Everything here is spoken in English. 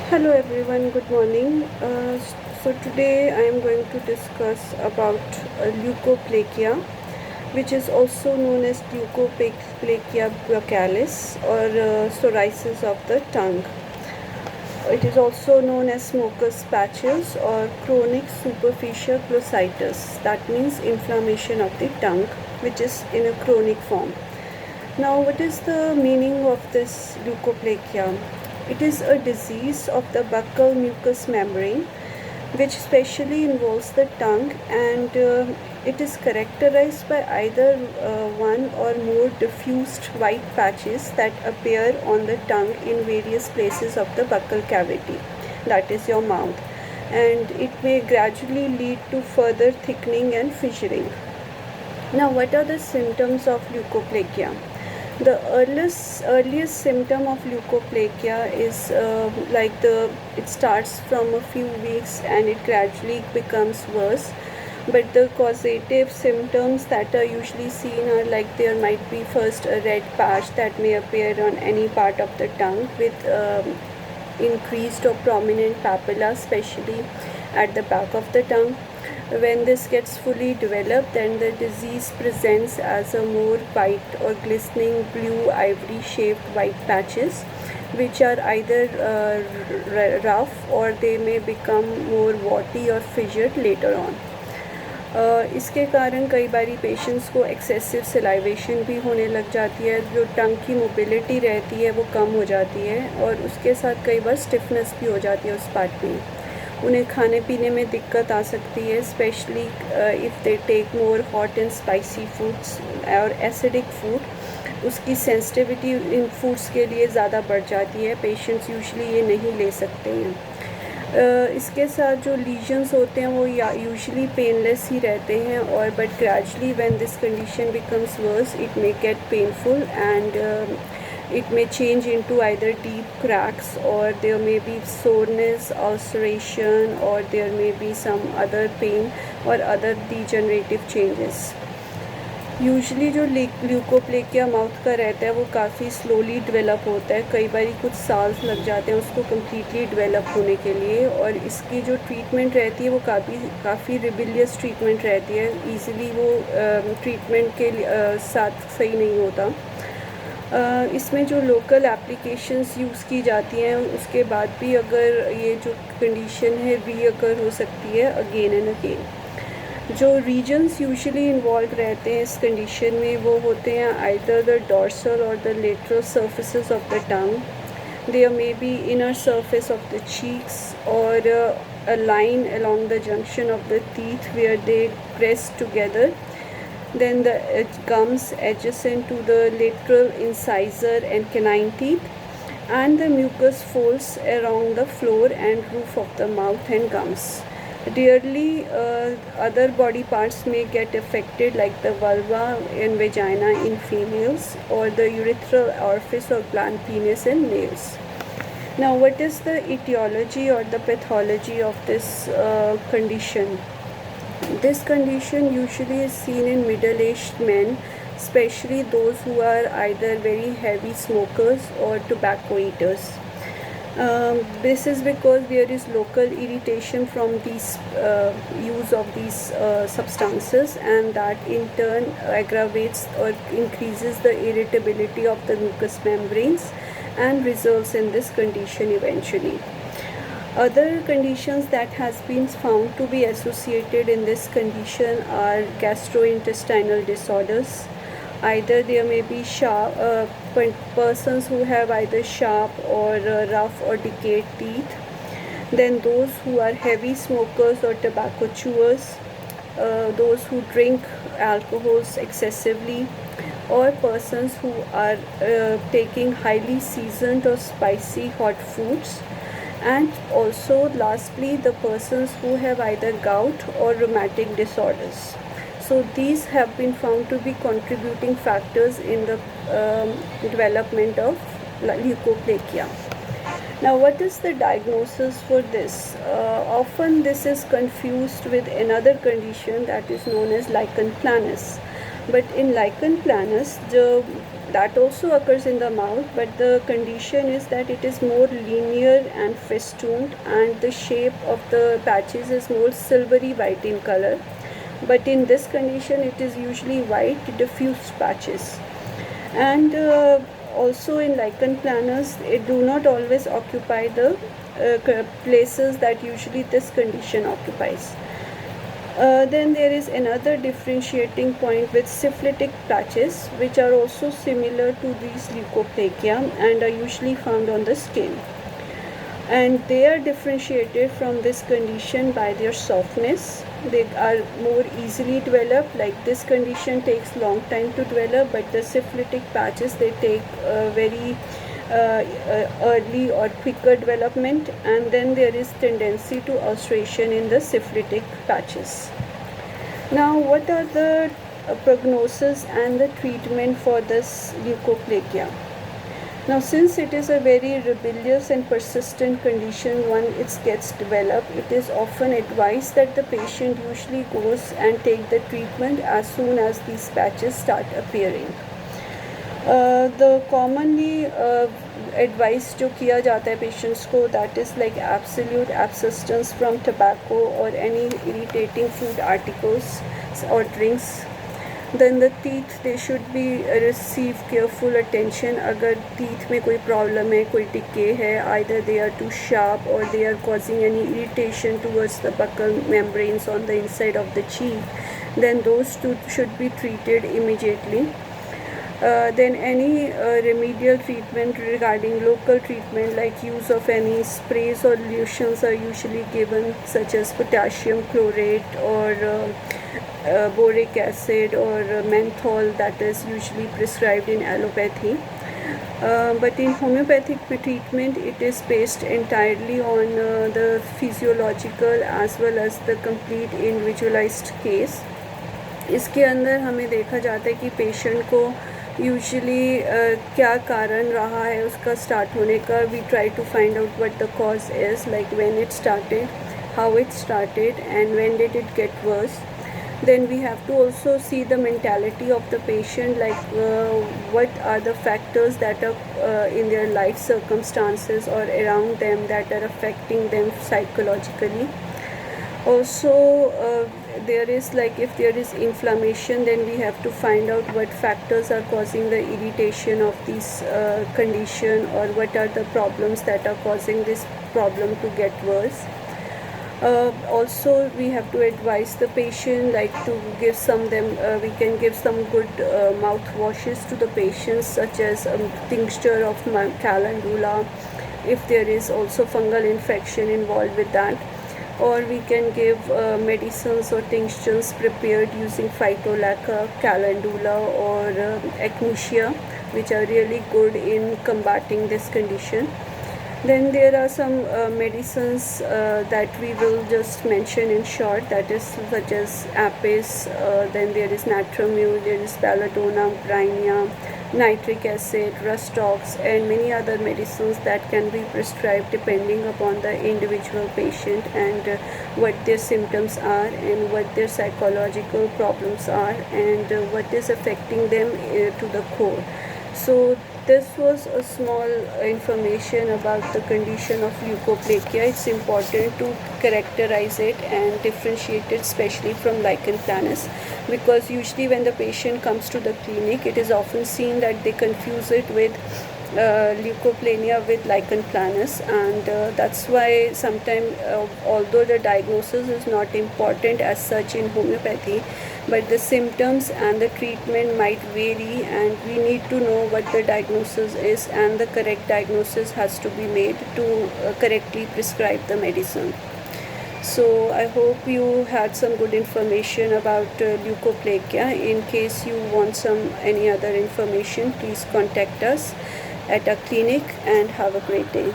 Hello everyone, good morning. So today I am going to discuss about leukoplegia, which is also known as leukoplegia buccalis or psoriasis of the tongue. It is also known as smoker's patches or chronic superficial glossitis. That means inflammation of the tongue, which is in a chronic form. Now, what is the meaning of this leukoplegia? It is a disease of the buccal mucous membrane which specially involves the tongue, and it is characterized by either one or more diffused white patches that appear on the tongue in various places of the buccal cavity, that is your mouth, and it may gradually lead to further thickening and fissuring. Now, what are the symptoms of leukoplegia? The earliest symptom of leukoplegia is it starts from a few weeks and it gradually becomes worse. But the causative symptoms that are usually seen are like there might be first a red patch that may appear on any part of the tongue with increased or prominent papilla, especially at the back of the tongue. When this gets fully developed, then the disease presents as a more white or glistening blue ivory shaped white patches, which are either rough or they may become more warty or fissured later on. इसके कारण कई बारी patients को excessive salivation भी होने लग जाती है, जो टंग की मोबिलिटी रहती है वो कम हो जाती है, और उसके साथ कई बार स्टिफनेस भी हो जाती है उस पार्ट में. उन्हें खाने पीने में दिक्कत आ सकती है, specially if they take more hot and spicy foods और एसिडिक फूड. उसकी सेंसिटिविटी इन फूड्स के लिए ज़्यादा बढ़ जाती है, पेशेंट्स यूजुअली ये नहीं ले सकते हैं. इसके साथ जो लीजन्स होते हैं वो यूजुअली पेनलेस ही रहते हैं, और but gradually when this condition becomes worse it may get painful and it may change into either deep cracks, or there may be soreness, ulceration, or there may be some other pain or other degenerative changes. Usually जो leukoplakia mouth का रहता है वो काफ़ी slowly develop होता है, कई बार कुछ साल्स लग जाते हैं उसको कम्प्लीटली डेवलप होने के लिए, और इसकी जो ट्रीटमेंट रहती है वो काफ़ी रिबिलियस ट्रीटमेंट रहती है. ईज़िली वो ट्रीटमेंट के साथ सही नहीं होता. इसमें जो लोकल एप्लीकेशंस यूज़ की जाती हैं उसके बाद भी अगर ये जो कंडीशन है रीअकर हो सकती है अगेन एंड अगेन. जो रीजन्स यूजुअली इन्वॉल्व रहते हैं इस कंडीशन में वो होते हैं आइदर द डॉर्सल और the lateral surfaces of the tongue. There may be inner surface of the cheeks और a line along the junction of the teeth where they press together. Then the gums adjacent to the lateral incisor and canine teeth, and the mucous folds around the floor and roof of the mouth and gums. Rarely other body parts may get affected, like the vulva and vagina in females, or the urethral orifice or gland penis in males. Now, what is the etiology or the pathology of this condition? This condition usually is seen in middle-aged men, especially those who are either very heavy smokers or tobacco eaters. This is because there is local irritation from these use of these substances, and that in turn aggravates or increases the irritability of the mucous membranes and results in this condition eventually. Other conditions that has been found to be associated in this condition are gastrointestinal disorders. Either there may be persons who have either sharp or rough or decayed teeth. Then those who are heavy smokers or tobacco chewers, those who drink alcohols excessively, or persons who are taking highly seasoned or spicy hot foods. And also lastly the persons who have either gout or rheumatic disorders. So these have been found to be contributing factors in the development of leukoplegia. Now, what is the diagnosis for this? Often this is confused with another condition that is known as lichen planus. But in lichen planus, the that also occurs in the mouth, but the condition is that it is more linear and festooned, and the shape of the patches is more silvery white in color. But in this condition, it is usually white diffuse patches. And also in lichen planus, it do not always occupy the places that usually this condition occupies. Then there is another differentiating point with syphilitic patches, which are also similar to these leukoplakia and are usually found on the skin. And they are differentiated from this condition by their softness. They are more easily developed. Like this condition takes long time to develop, but the syphilitic patches, they take very early or quicker development, and then there is tendency to ulceration in the syphilitic patches. Now, what are the prognosis and the treatment for this leukoplakia? Now, since it is a very rebellious and persistent condition, when it gets developed, it is often advised that the patient usually goes and take the treatment as soon as these patches start appearing. The commonly advice जो किया जाता है patients को, that is like absolute abstinence from tobacco or any irritating food articles or drinks. Then the teeth, they should be receive careful attention. अगर teeth में कोई problem है, कोई decay है, either they are too sharp or they are causing any irritation towards the buccal membranes on the inside of the cheek, then those two should be treated immediately. Then any remedial treatment regarding local treatment, like use of any sprays or lotions, are usually given, such as potassium chlorate or boric acid or menthol, that is usually prescribed in allopathy. But in homeopathic treatment, it is based entirely on the physiological as well as the complete individualized case. इसके अंदर हमें देखा जाता है कि patient को usually क्या कारण रहा है उसका स्टार्ट होने का. We try to find out what the cause is, like when it started, how it started, and when did it get worse. Then we have to also see the mentality of the patient, like what are the factors that are in their life circumstances or around them that are affecting them psychologically. Also there is, like, if there is inflammation, then we have to find out what factors are causing the irritation of this condition, or what are the problems that are causing this problem to get worse. Also we have to advise the patient, like to give we can give some good mouth washes to the patients, such as tincture of calendula if there is also fungal infection involved with that, or we can give medicines or tinctures prepared using phytolacca, calendula or echinacea, which are really good in combating this condition. Then there are some medicines that we will just mention in short, that is such as apis, then there is natramune, there is belladonna, bryonia, nitric acid, rustox, and many other medicines that can be prescribed depending upon the individual patient and what their symptoms are and what their psychological problems are and what is affecting them to the core. So this was a small information about the condition of leukoplakia. It's important to characterize it and differentiate it, especially from lichen planus, because usually when the patient comes to the clinic, it is often seen that they confuse it with leukoplakia with lichen planus, and that's why sometimes although the diagnosis is not important as such in homeopathy, but the symptoms and the treatment might vary, and we need to know what the diagnosis is, and the correct diagnosis has to be made to correctly prescribe the medicine. So I hope you had some good information about leukoplakia. In case you want any other information, please contact us at our clinic, and have a great day.